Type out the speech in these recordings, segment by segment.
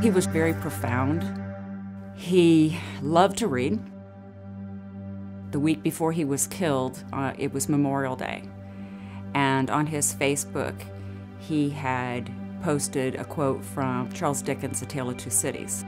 He was very profound. He loved to read. The week before he was killed, it was Memorial Day. And on his Facebook, he had posted a quote from Charles Dickens' A Tale of Two Cities.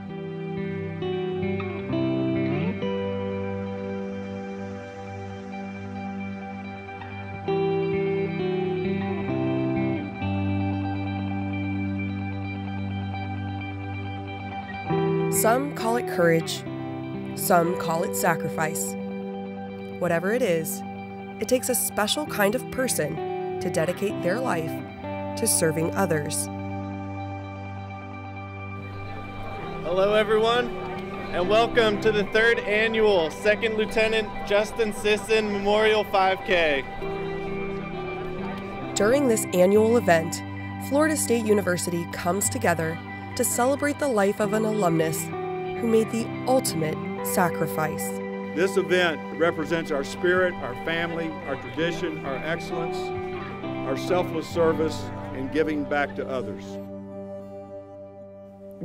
Some call it courage, some call it sacrifice. Whatever it is, it takes a special kind of person to dedicate their life to serving others. Hello everyone, and welcome to the 3rd annual 2nd Lieutenant Justin Sisson Memorial 5K. During this annual event, Florida State University comes together to celebrate the life of an alumnus who made the ultimate sacrifice. This event represents our spirit, our family, our tradition, our excellence, our selfless service, and giving back to others.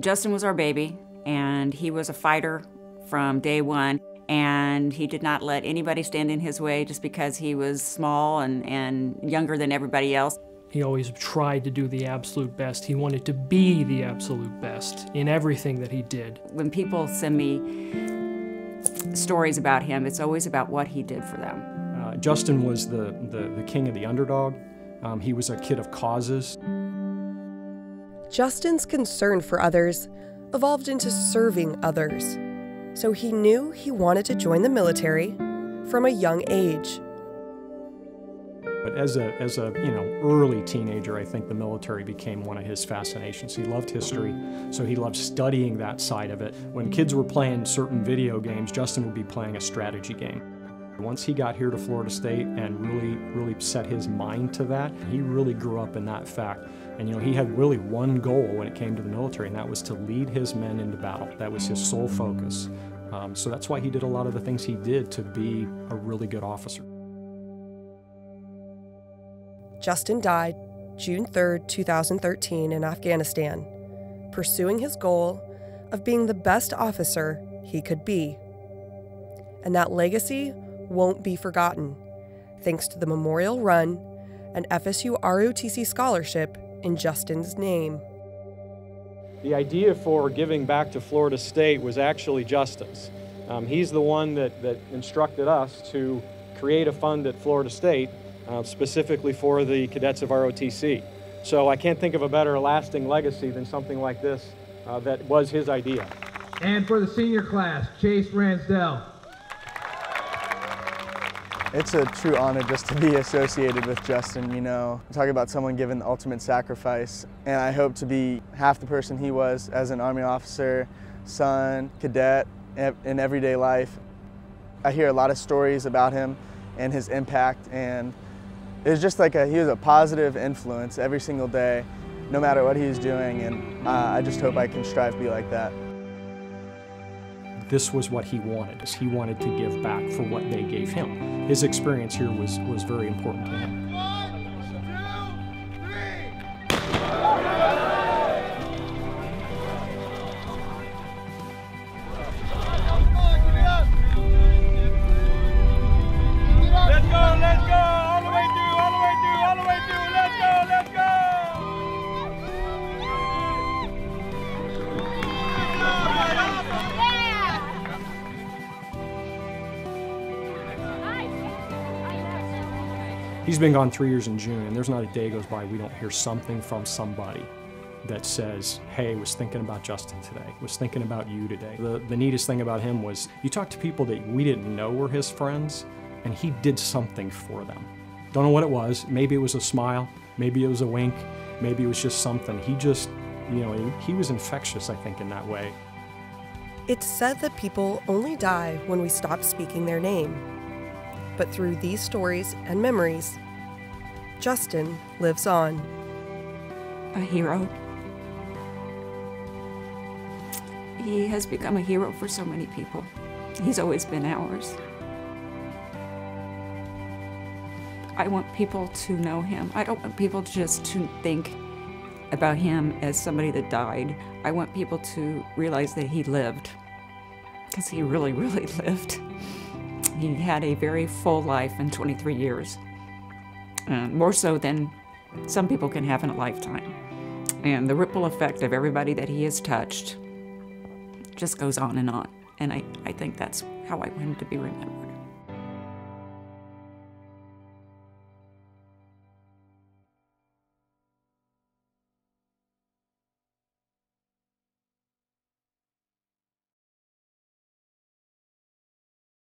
Justin was our baby, and he was a fighter from day one, and he did not let anybody stand in his way just because he was small and younger than everybody else. He always tried to do the absolute best. He wanted to be the absolute best in everything that he did. When people send me stories about him, it's always about what he did for them. Justin was the king of the underdog. He was a kid of causes. Justin's concern for others evolved into serving others. So he knew he wanted to join the military from a young age. But as a early teenager, I think the military became one of his fascinations. He loved history, so he loved studying that side of it. When kids were playing certain video games, Justin would be playing a strategy game. Once he got here to Florida State and really set his mind to that, he really grew up in that fact. And he had really one goal when it came to the military, and that was to lead his men into battle. That was his sole focus. So that's why he did a lot of the things he did to be a really good officer. Justin died June 3, 2013 in Afghanistan, pursuing his goal of being the best officer he could be. And that legacy won't be forgotten, thanks to the Memorial Run and FSU ROTC scholarship in Justin's name. The idea for giving back to Florida State was actually Justin's. He's the one that instructed us to create a fund at Florida State specifically for the cadets of ROTC. So I can't think of a better lasting legacy than something like this that was his idea. And for the senior class, Chase Ransdell. It's a true honor just to be associated with Justin, Talking about someone giving the ultimate sacrifice. And I hope to be half the person he was as an Army officer, son, cadet, in everyday life. I hear a lot of stories about him and his impact, and it was just like he was a positive influence every single day, no matter what he was doing, and I just hope I can strive to be like that. This was what he wanted. He wanted to give back for what they gave him. His experience here was very important to him. He's been gone 3 years in June, and there's not a day goes by we don't hear something from somebody that says, hey, was thinking about Justin today, was thinking about you today. The neatest thing about him was you talk to people that we didn't know were his friends, and he did something for them. Don't know what it was. Maybe it was a smile, maybe it was a wink, maybe it was just something. He just, he was infectious, I think, in that way. It's said that people only die when we stop speaking their name. But through these stories and memories, Justin lives on. A hero. He has become a hero for so many people. He's always been ours. I want people to know him. I don't want people just to think about him as somebody that died. I want people to realize that he lived, because he really, really lived. He had a very full life in 23 years, more so than some people can have in a lifetime. And the ripple effect of everybody that he has touched just goes on. And I think that's how I want him to be remembered.